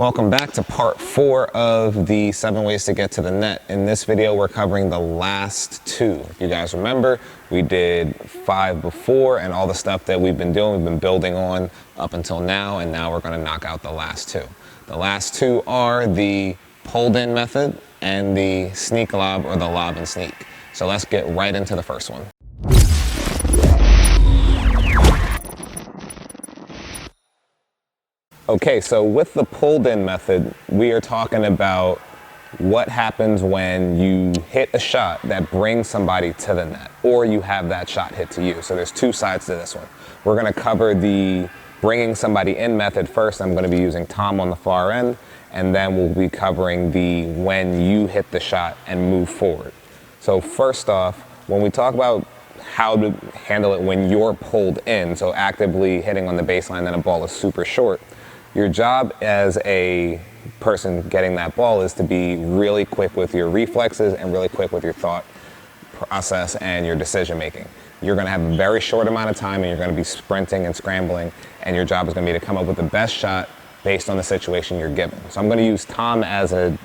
Welcome back to part 4 of the 7 ways to get to the net. In this video, we're covering the last 2. If you guys remember, we did 5 before and all the stuff that we've been doing, we've been building on up until now, and now we're going to knock out the last 2. The last 2 are the pulled in method and the sneak lob, or the lob and sneak. So let's get right into the first one. Okay, so with the pulled in method, we are talking about what happens when you hit a shot that brings somebody to the net, or you have that shot hit to you. So there's 2 sides to this one. We're gonna cover the bringing somebody in method first. I'm gonna be using Tom on the far end, and then we'll be covering the when you hit the shot and move forward. So first off, when we talk about how to handle it when you're pulled in, so actively hitting on the baseline and a ball is super short, your job as a person getting that ball is to be really quick with your reflexes and really quick with your thought process and your decision making. You're going to have a very short amount of time, and you're going to be sprinting and scrambling, and your job is going to be to come up with the best shot based on the situation you're given. So I'm going to use Tom as a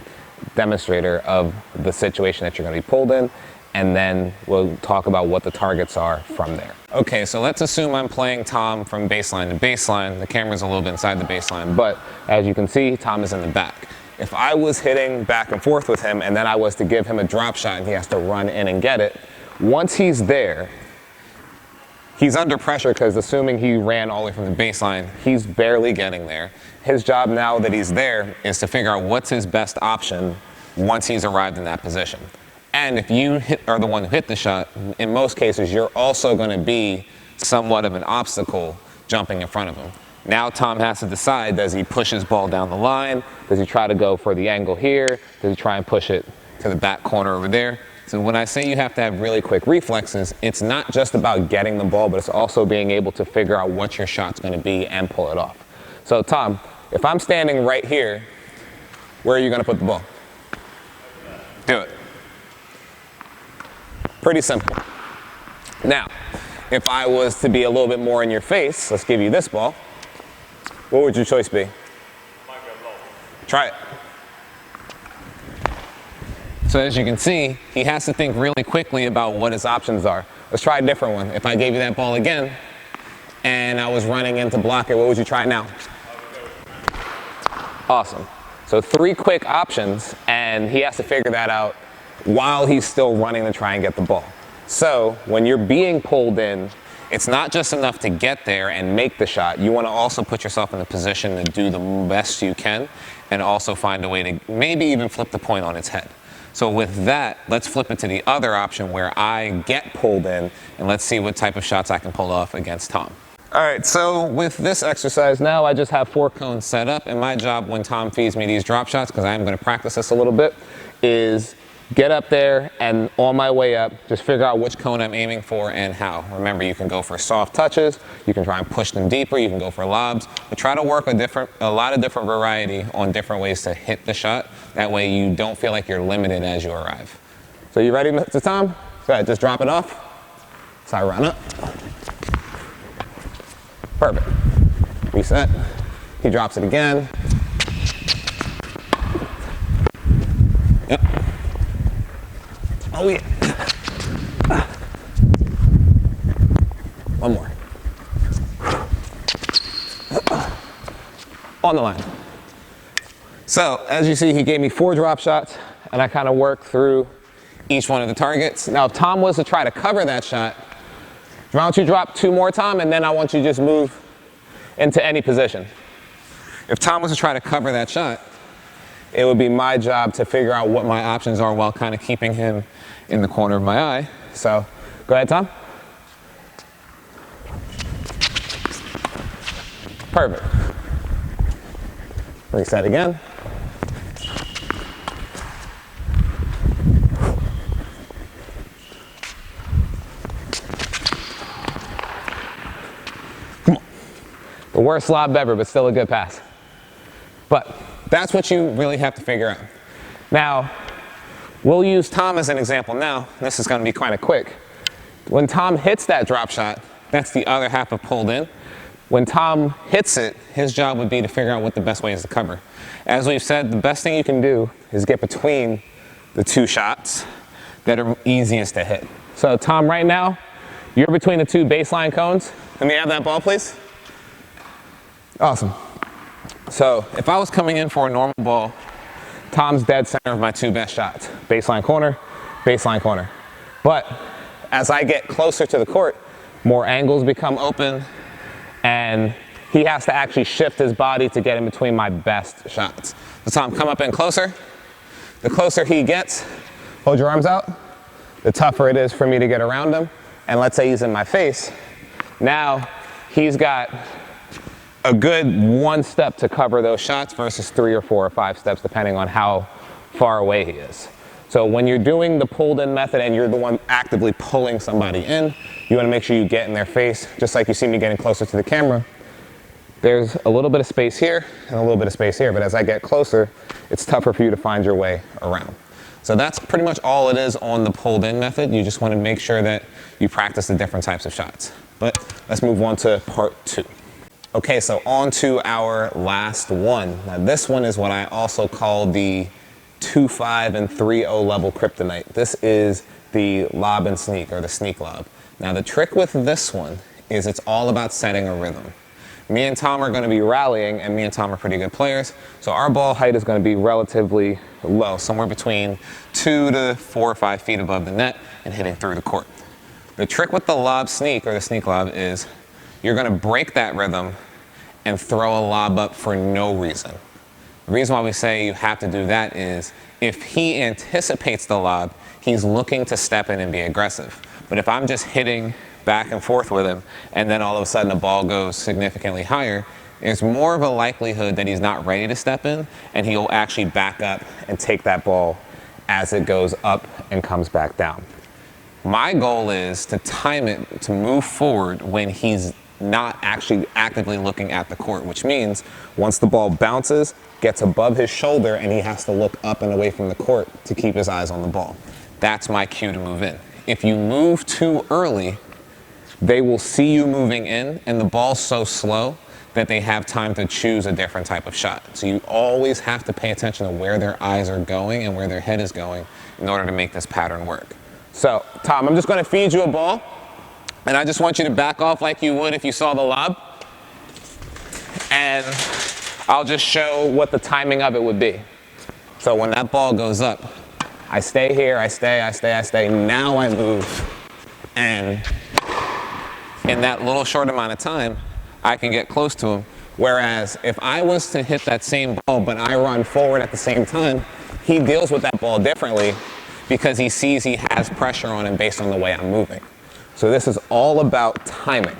demonstrator of the situation that you're going to be pulled in, and then we'll talk about what the targets are from there. Okay, so let's assume I'm playing Tom from baseline to baseline. The camera's a little bit inside the baseline, but as you can see, Tom is in the back. If I was hitting back and forth with him, and then I was to give him a drop shot and he has to run in and get it, once he's there, he's under pressure because assuming he ran all the way from the baseline, he's barely getting there. His job now that he's there is to figure out what's his best option once he's arrived in that position. And if you are the one who hit the shot, in most cases, you're also going to be somewhat of an obstacle jumping in front of him. Now Tom has to decide, does he push his ball down the line? Does he try to go for the angle here? Does he try and push it to the back corner over there? So when I say you have to have really quick reflexes, it's not just about getting the ball, but it's also being able to figure out what your shot's going to be and pull it off. So Tom, if I'm standing right here, where are you going to put the ball? Do it. Pretty simple. Now, if I was to be a little bit more in your face, let's give you this ball. What would your choice be? Try it. So as you can see, he has to think really quickly about what his options are. Let's try a different one. If I gave you that ball again, and I was running in to block it, what would you try now? Awesome. So 3 quick options, and he has to figure that out while he's still running to try and get the ball. So when you're being pulled in, it's not just enough to get there and make the shot. You want to also put yourself in a position to do the best you can, and also find a way to maybe even flip the point on its head. So with that, let's flip it to the other option where I get pulled in, and let's see what type of shots I can pull off against Tom. All right, so with this exercise now, I just have 4 cones set up, and my job when Tom feeds me these drop shots, because I am going to practice this a little bit, is get up there, and on my way up, just figure out which cone I'm aiming for and how. Remember, you can go for soft touches, you can try and push them deeper, you can go for lobs, but try to work a lot of different variety on different ways to hit the shot. That way you don't feel like you're limited as you arrive. So you ready, Mr. Tom? Go ahead, just drop it off. So I run up. Perfect. Reset. He drops it again. Yep. Oh yeah. One more. On the line. So as you see, he gave me 4 drop shots, and I kind of worked through each one of the targets. Now if Tom was to try to cover that shot, why don't you drop 2 more, Tom, and then I want you to just move into any position. If Tom was to try to cover that shot, it would be my job to figure out what my options are while kind of keeping him in the corner of my eye. So go ahead, Tom. Perfect. Reset again. Come on. The worst lob ever, but still a good pass. But that's what you really have to figure out. Now, we'll use Tom as an example now. This is going to be kind of quick. When Tom hits that drop shot, that's the other half of pulled in. When Tom hits it, his job would be to figure out what the best way is to cover. As we've said, the best thing you can do is get between the two shots that are easiest to hit. So Tom, right now, you're between the two baseline cones. Let me have that ball, please. Awesome. So if I was coming in for a normal ball, Tom's dead center of my two best shots. Baseline corner, baseline corner. But as I get closer to the court, more angles become open, and he has to actually shift his body to get in between my best shots. So Tom, come up in closer. The closer he gets, hold your arms out, the tougher it is for me to get around him. And let's say he's in my face. Now he's got a good one step to cover those shots versus 3 or 4 or 5 steps, depending on how far away he is. So when you're doing the pulled in method and you're the one actively pulling somebody in, you want to make sure you get in their face, just like you see me getting closer to the camera. There's a little bit of space here and a little bit of space here, but as I get closer, it's tougher for you to find your way around. So that's pretty much all it is on the pulled in method. You just want to make sure that you practice the different types of shots. But let's move on to part 2. Okay, so on to our last one. Now this one is what I also call the 2-5 and 3-0 level kryptonite. This is the lob and sneak, or the sneak lob. Now the trick with this one is it's all about setting a rhythm. Me and Tom are going to be rallying, and me and Tom are pretty good players, so our ball height is going to be relatively low, somewhere between 2 to 4 or 5 feet above the net and hitting through the court. The trick with the lob sneak, or the sneak lob, is you're going to break that rhythm and throw a lob up for no reason. The reason why we say you have to do that is if he anticipates the lob, he's looking to step in and be aggressive. But if I'm just hitting back and forth with him and then all of a sudden the ball goes significantly higher, there's more of a likelihood that he's not ready to step in and he'll actually back up and take that ball as it goes up and comes back down. My goal is to time it to move forward when he's not actually actively looking at the court, which means once the ball bounces, gets above his shoulder, and he has to look up and away from the court to keep his eyes on the ball. That's my cue to move in. If you move too early, they will see you moving in, and the ball's so slow that they have time to choose a different type of shot. So you always have to pay attention to where their eyes are going and where their head is going in order to make this pattern work. So, Tom, I'm just going to feed you a ball, and I just want you to back off like you would if you saw the lob. And I'll just show what the timing of it would be. So when that ball goes up, I stay here, I stay. Now I move. And in that little short amount of time, I can get close to him. Whereas if I was to hit that same ball, but I run forward at the same time, he deals with that ball differently because he sees he has pressure on him based on the way I'm moving. So this is all about timing.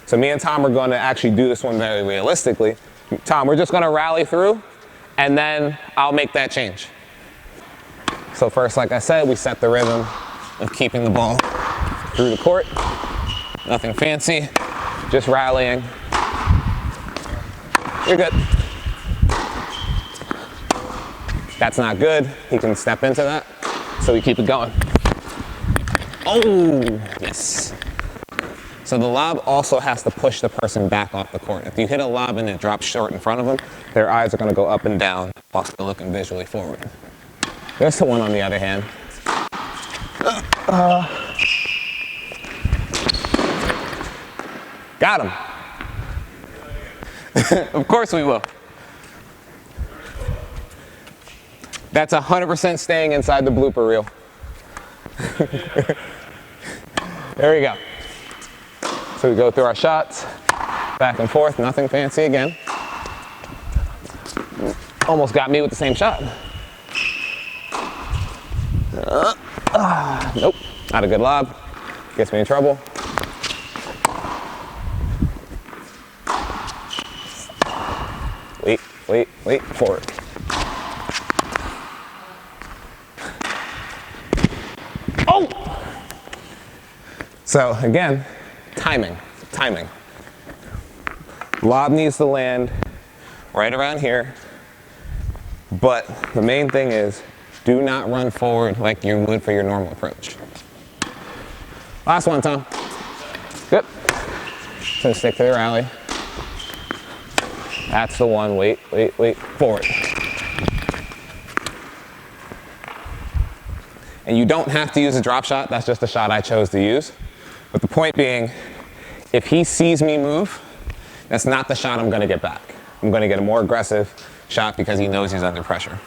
So me and Tom are going to actually do this one very realistically. Tom, we're just going to rally through, and then I'll make that change. So first, like I said, we set the rhythm of keeping the ball through the court. Nothing fancy, just rallying. You're good. That's not good. He can step into that, so we keep it going. Oh, yes. So the lob also has to push the person back off the court. If you hit a lob and it drops short in front of them, their eyes are going to go up and down while still looking visually forward. This one, on the other hand. Got him. Of course we will. That's 100% staying inside the blooper reel. There we go. So we go through our shots, back and forth, nothing fancy again. Almost got me with the same shot. Nope, not a good lob. Gets me in trouble. Wait, forward. Oh! So again, timing. Lob needs to land right around here, but the main thing is do not run forward like you would for your normal approach. Last one, Tom. Good. So stick to the rally. That's the one. Wait. Forward. And you don't have to use a drop shot. That's just the shot I chose to use. But the point being, if he sees me move, that's not the shot I'm going to get back. I'm going to get a more aggressive shot because he knows he's under pressure.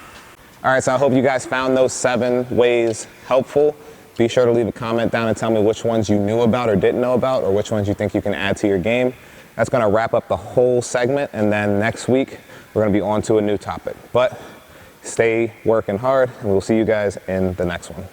All right, so I hope you guys found those 7 ways helpful. Be sure to leave a comment down and tell me which ones you knew about or didn't know about, or which ones you think you can add to your game. That's going to wrap up the whole segment, and then next week we're going to be on to a new topic. But stay working hard, and we'll see you guys in the next one.